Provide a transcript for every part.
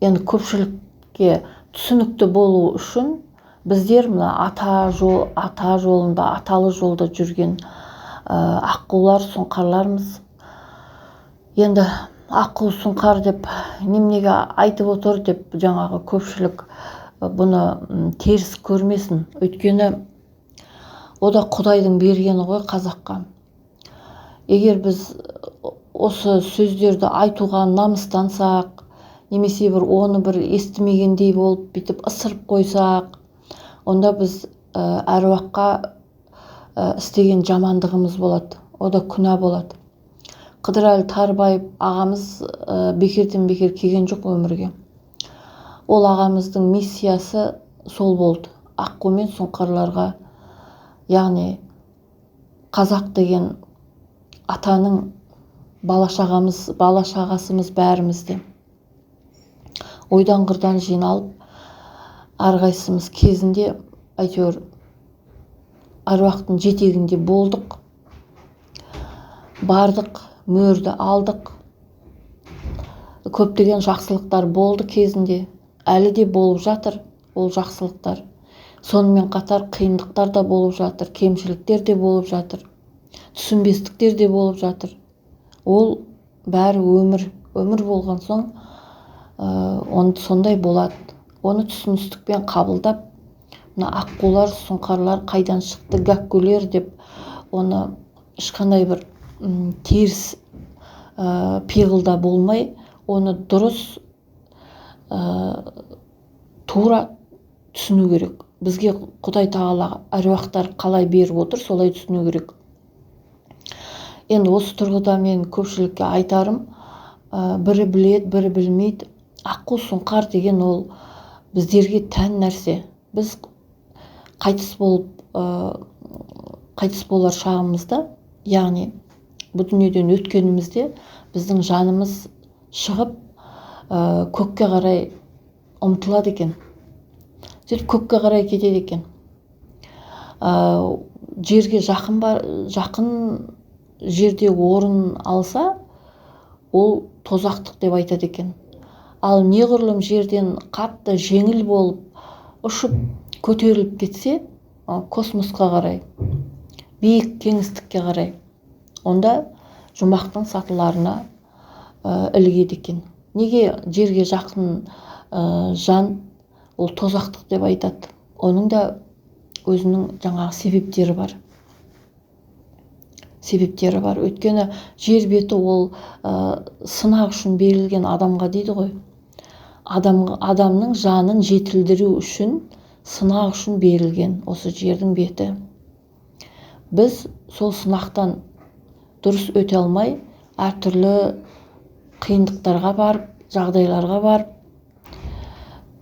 енді көпшілікке түсінікті болу үшін біздер мына ата жолында, аталы жолда жүрген аққулар, сұңқарлармыз. Енді аққу сұңқар деп неменеге айтып отыр деп жаңағы көпшілік бұны теріс көрмесін. Өйткені ода Құдайдың бергені ғой қазаққа. Егер біз осы сөздерді айтуға намыстансақ, немесе оны естімегендей болып бүйтіп ысырып қойсақ, онда біз әруаққа істеген жамандығымыз болады. Ода күнә болады. Қыдырәлі Тарбаев ағамыз бекерден бекер келген жоқ өмірге. Ол ағамыздың миссиясы сол болды. Аққу мен сұңқарларға, яғни қазақ деген атаның бала-шағасымыз бәрімізде. Ойдан қырдан жиналып, әрқайсымыз кезінде әйтеуір әруақтың жетегінде болдық. Бардық, мөрді алдық. Көптеген жақсылықтар болды кезінде. Әлі де болып жатыр ол жақсылықтар. Сонымен қатар қиындықтар да болып жатыр, кемшіліктер де болып жатыр, түсінбестіктер де болып жатыр. Ол бәрі өмір болған соң сондай болады. Оны түсіністікпен қабылдап, мына аққулар, сұңқарлар қайдан шықты, гәккулер деп оны ешқандай бір теріс пиғылда болмай, оны дұрыс тура түсіну керек. Бізге Құдай тағала әруақтар қалай беріп отыр, солай түсіну керек. Енді осы тұрғыда мен көпшілікке айтарым, бірі біледі, бірі білмейді. Аққу сұңқар деген ол біздерге тән нәрсе. Біз қайтыс болар шағымызда, яғни бұл дүниеден өткенімізде біздің жанымыз шығып көкке қарай ұмтылады екен. Сөйтіп көкке қарай кетеді екен. Жерге жақын жерде орын алса, ол тозақтық деп айтады екен. Ал неғұрлым жерден қатты жеңіл болып, ұшып көтеріліп кетсе, космосқа қарай, биік кеңістікке қарай, онда жұмақтың сатыларына ілігеді екен. Неге жерге жақын жан ол тозақтық деп айтады? Оның да өзінің жаңағы себептері бар. Өйткені жер беті ол сынақ үшін берілген адамға дейді ғой. Адамның жанын жетілдіру үшін, сынақ үшін берілген осы жердің беті. Біз сол сынақтан дұрыс өте алмай, әртүрлі қиындықтарға барып, жағдайларға барып,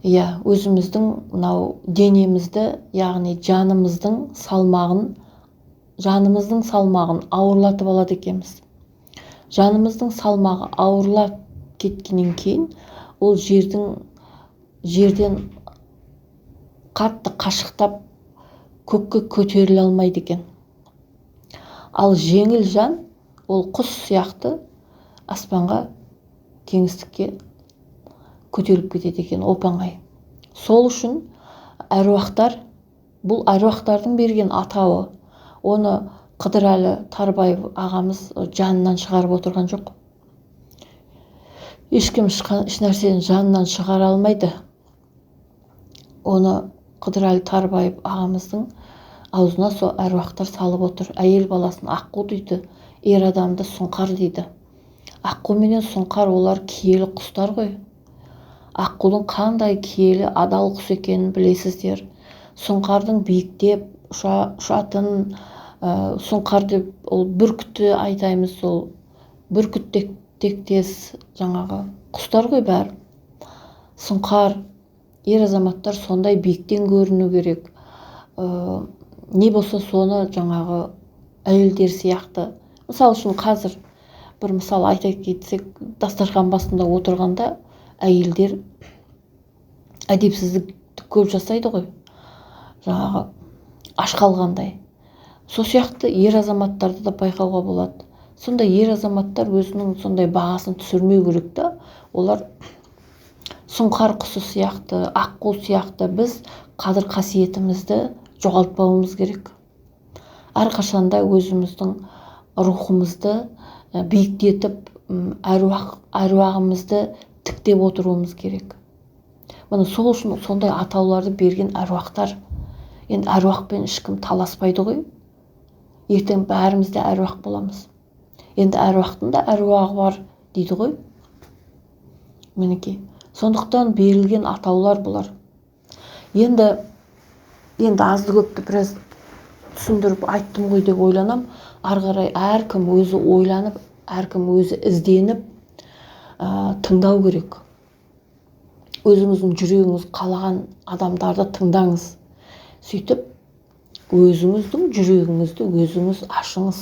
өзіміздің мынау денемізді, яғни жанымыздың салмағын ауырлатып алады екенбіз. Жанымыздың салмағы ауырлап кеткеннен кейін, ол жерден қатты қашықтап көкке көтеріле алмайды екен. Ал жеңіл жан, ол құс сияқты аспанға, кеңістікке көтеріліп кетеді екен, оп-оңай. Сол үшін әруақтар, бұл әруақтардың берген атауы. Оны Қыдырәлі Тарбаев ағамыз жанынан шығарып отырған жоқ. Ешкім ешнәрсені жанынан шығара алмайды. Оны Қыдырәлі Тарбаев ағамыздың аузына сол әруақтар салып отыр. Әйел баласын аққу дейді, ер адамды сұңқар дейді. Аққу менен сұңқар олар киелі құстар ғой. Аққудың қандай киелі, адал құс екенін білесіздер. Сұңқардың биіктеп ұшатын, сұңқар деп ол бүркітті айтаймыз, ол бүркіт тектес жаңағы құстар ғой бәрі. Сұңқар, ер азаматтар сондай биіктен көріну керек. Не болса соны жаңағы әйелдер сияқты. Мысал үшін қазір бір мысал айта кетсек, дастархан басында отырғанда әйелдер әдепсіздікті көп жасайды ғой. Жаңағы аш қалғандай. Сол сияқты ер азаматтарды да байқауға болады. Сондай ер азаматтар өзінің сондай бағасын түсірмеу керек та. Олар сұңқар құсы сияқты, аққу сияқты біз қадір қасиетімізді жоғалтпауымыз керек. Әрқашанда өзіміздің рухымызды биіктетіп, әруағымызды тіктеп отыруымыз керек. Міне сол үшін сондай атауларды берген әруақтар. Енді әруақпен ешкім таласпайды ғой. Ертең бәріміз де әруақ боламыз. Енді әруақтың да әруағы бар дейді ғой. Мінекей. Сондықтан берілген атаулар бұлар. Енді азды көпті біраз түсіндіріп айттым ғой деп ойланам. Ары қарай әркім өзі ойланып, әркім өзі ізденіп тыңдау керек. Өзіңіздің жүрегіңіз қалаған адамдарды тыңдаңыз. Сөйтіп, өзіңіздің жүрегіңізді өзіңіз ашыңыз.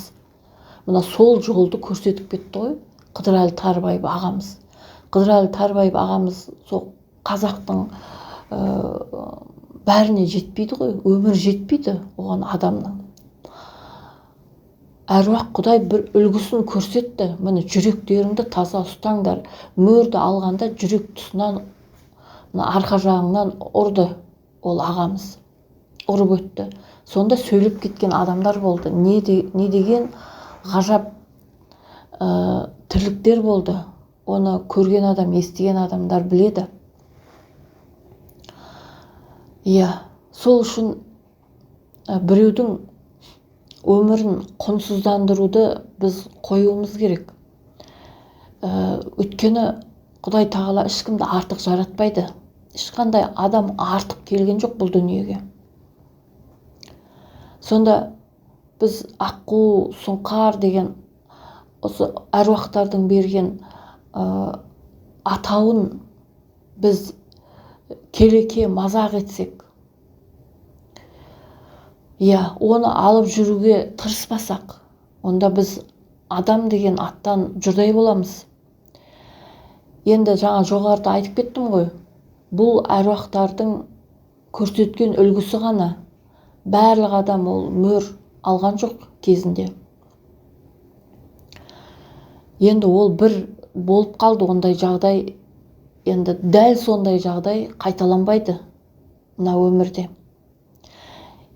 Мына сол жолды көрсетіп кетті ғой Қыдырәлі Тарбаев ағамыз. Қыдырәлі Тарбаев ағамыз сол қазақтың бәріне жетпейді ғой, өмір жетпейді оған адамның. Әруақ Құдай бір үлгісін көрсетті. Міне жүректеріңді таза ұстаңдар. Мөрді алғанда жүрек тұсынан, арқа жағыңнан ұрды ол ағамыз. Ұрып өтті. Сонда сөйлеп кеткен адамдар болды. Не деген ғажап тірліктер болды. Оны көрген адам, естіген адамдар біледі. Сол үшін біреудің өмірін құнсыздандыруды біз қоюымыз керек. Өйткені Құдай тағала ешкімді артық жаратпайды. Ешқандай адам артық келген жоқ бұл дүниеге. Сонда біз аққу, сұңқар деген осы әруақтардың берген атауын біз келеке мазақ етсек, оны алып жүруге тырыспасақ, онда біз адам деген аттан жұрдай боламыз. Енді жаңа жоғарыда айтып кеттім ғой, бұл әруақтардың көрсеткен үлгісі ғана. Барлық адам ол мөр алған жоқ кезінде. Енді ол бір болып қалды ондай жағдай. Енді дәл сондай жағдай қайталанбайды мына өмірде.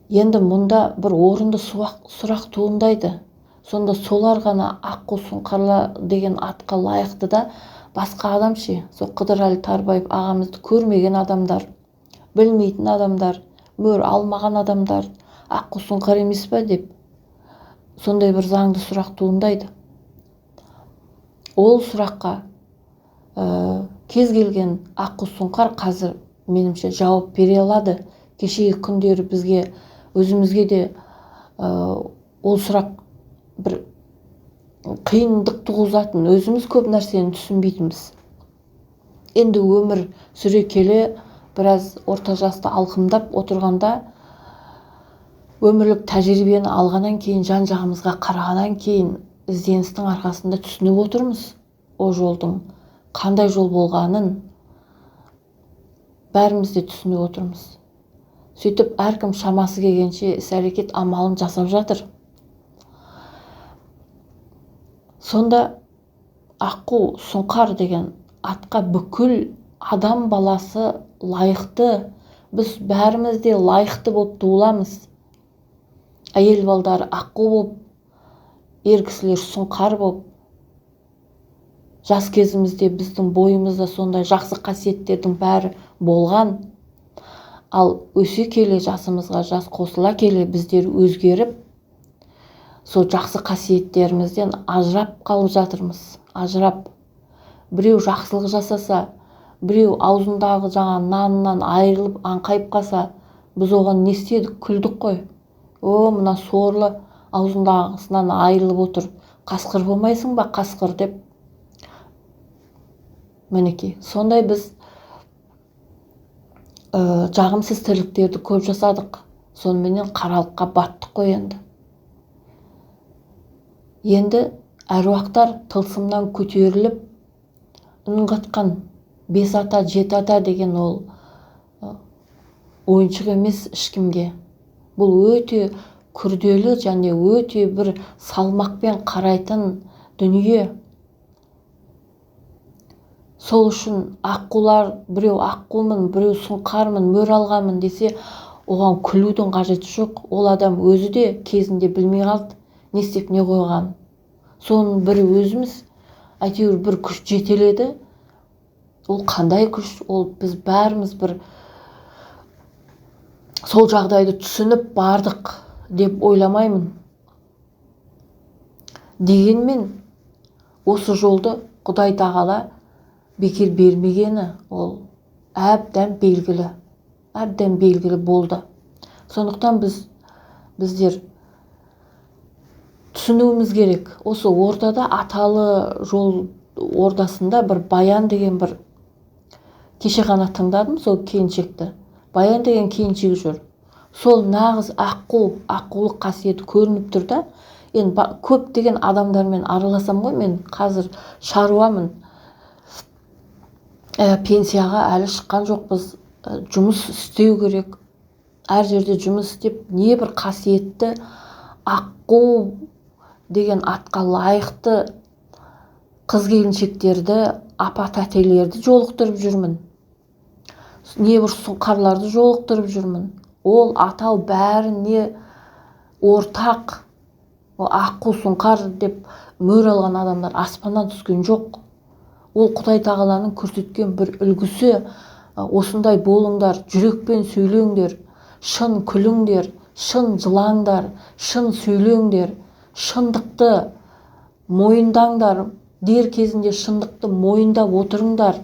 Енді мұнда бір орынды сұрақ туындайды. Сонда солар ғана аққу сұңқарлар деген атқа лайықты да, басқа адам ше, сол Қыдырәлі Тарбаев ағамызды көрмеген адамдар, білмейтін адамдар, мөр алмаған адамдар аққу сұңқар емес па деп сондай бір заңды сұрақ туындайды. Ол сұраққа кез келген аққу сұңқар қазір меніңше жауап бере алады. Кешегі күндері бізге өзімізге де ол сұрақ бір қиындық туғызатын, өзіміз көп нәрсені түсінбейтінбіз. Енді өмір сүре келе біраз орта жасты алқымдап отырғанда, өмірлік тәжірибені алғаннан кейін, жан жағымызға қарағаннан кейін ізденістің арқасында түсініп отырмыз. О жолдың қандай жол болғанын бәріміз де түсініп отырмыз. Сөйтіп әркім шамасы келгенше іс-әрекет амалын жасап жатыр. Сонда аққу сұңқар деген атқа бүкіл адам баласы лайықты, біз бәріміз де лайықты болып туыламыз. Әйел балдары аққу болып, ер кісілер сұңқар болып, жас кезімізде біздің бойымызда сондай жақсы қасиеттердің бәрі болған. Ал өсе келе жасымызға жас қосыла келе біздер өзгеріп, сол жақсы қасиеттерімізден ажырап қалып жатырмыз. Ажырап. Біреу жақсылық жасаса, біреу аузындағы жаңа нанынан айырылып аңқайып қалса, біз оған не істедік? Күлдік қой. Мына сорлы аузындағысынан айырылып отыр. Қасқыр болмайсың ба, қасқыр деп. Мінекей, сондай біз жағымсыз тірліктерді көп жасадық. Соныменен қаралыққа баттық қой енді. Енді әруақтар тылсымнан көтеріліп, үн қатқан 5 ата, 7 ата деген ол ойыншық емес ешкімге. Бұл өте күрделі және өте бір салмақпен қарайтын дүние. Сол үшін аққулар, біреу аққумын, біреу сұңқармын, мөр алғанмын десе, оған күлудің қажеті жоқ. Ол адам өзі де кезінде білмей қалды, не істеп не қойған. Соның бірі өзіміз, әйтеуір бір күш жетеледі. Ол қандай күш? Ол біз бәріміз бір сол жағдайды түсініп бардық деп ойламаймын. Дегенмен осы жолды Құдай тағала бекер бермегені ол әбден белгілі болды. Сондықтан біздер түсінуіміз керек. Осы ортада аталы жол ордасында бір Баян деген бір кеше ғана тыңдадым, сол келіншекті. Баян деген келіншек жүр. Сол нағыз аққулық қасиеті көрініп тұр да. Енді көп деген адамдармен араласам ғой, мен қазір шаруамын. Пенсияға әлі шыққан жоқпыз. Жұмыс істеу керек. Әр жерде жұмыс істеп, небір қасиетті аққу деген атқа лайықты қыз келіншектерді, апа тәтелерді жолықтырып жүрмін. Небір сұңқарларды жолықтырып жүрмін. Ол атау бәріне ортақ. Аққу, сұңқар деп мөр алған адамдар аспаннан түскен жоқ. Ол Құдай тағаланың көрсеткен бір үлгісі. Осындай болыңдар, жүрекпен сөйлеңдер, шын күліңдер, шын жылаңдар, шын сөйлеңдер, шындықты мойындаңдар, дер кезінде шындықты мойындап отырыңдар.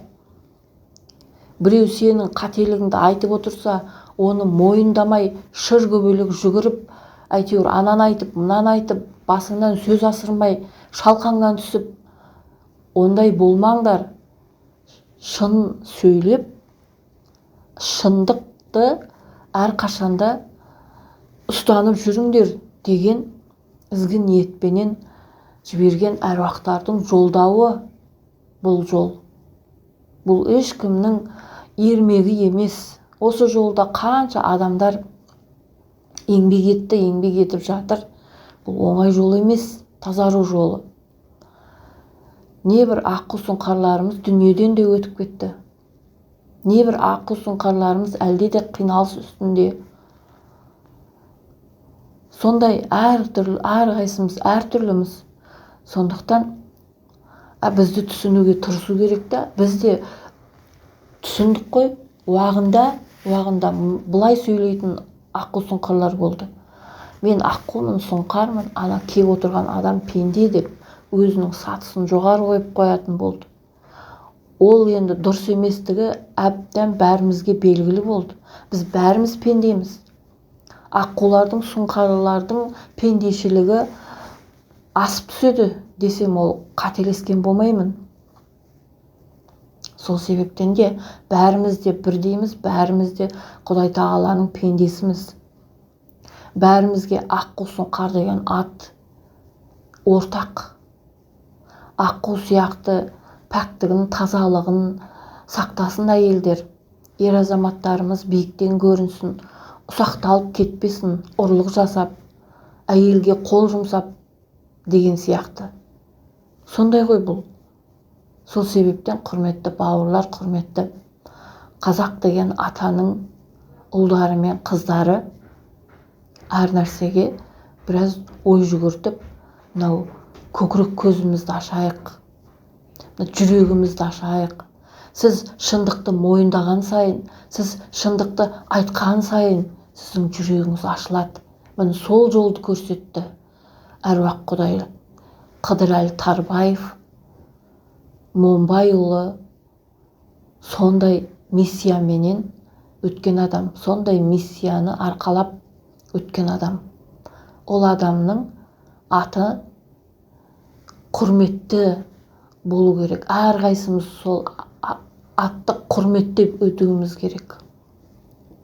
Біреу сенің қателігіңді айтып отырса, оны мойындамай шыр көбелек жүгіріп, әйтеуір анан айтып, мынан айтып, басыңнан сөз асырмай, шалқаңнан түсіп, ондай болмаңдар. Шын сөйлеп, шындықты әрқашанда ұстанып жүріңдер деген ізгі ниетпенен жіберген әруақтардың жолдауы бұл жол. Бұл ешкімнің ермегі емес. Осы жолда қанша адамдар еңбек етіп жатыр. Бұл оңай жол емес, тазару жолы. Небір аққу сұңқарларымыз дүниеден де өтіп кетті. Небір аққу сұңқарларымыз әлде де қиналыс үстінде. Сондай әрқайсымыз әртүрліміз. Сондықтан бізді түсінуге тырысу керек та. Біз де түсіндік қой, уағында бұлай сөйлейтін аққу сұңқарлар болды. Мен аққумын, сұңқармын, ана кеп отырған адам пенде деп өзінің сатысын жоғары қойып қоятын болды. Ол енді дұрыс еместігі әбден бәрімізге белгілі болды. Біз бәріміз пендеміз. Аққулардың, сұңқарлардың пендешілігі асып түседі десем, ол қателескен болмаймын. Сол себептен де бәріміз де бірдейміз, бәріміз де Құдай тағаланың пендесіміз. Бәрімізге аққу, сұңқар деген ат ортақ. Аққу сияқты пәктігін, тазалығын сақтасын әйелдер. Ер азаматтарымыз биіктен көрінсін, ұсақталып кетпесін, ұрлық жасап, әйелге қол жұмсап деген сияқты. Сондай ғой бұл. Сол себептен құрметті бауырлар, құрметті қазақ деген атаның ұлдары мен қыздары әр нәрсеге біраз ой жүгіртіп, мынау көкірек көзімізді ашайық, жүрегімізді ашайық. Сіз шындықты мойындаған сайын, сіз шындықты айтқан сайын, сіздің жүрегіңіз ашылады. Міне сол жолды көрсетті әруақ Құдай Қыдырәлі Тарбаев, Момбайұлы. Сондай миссияменен өткен адам, сондай миссияны арқалап өткен адам. Ол адамның аты құрметті болу керек. Әрқайсымыз сол атты құрметтеп өтуіміз керек.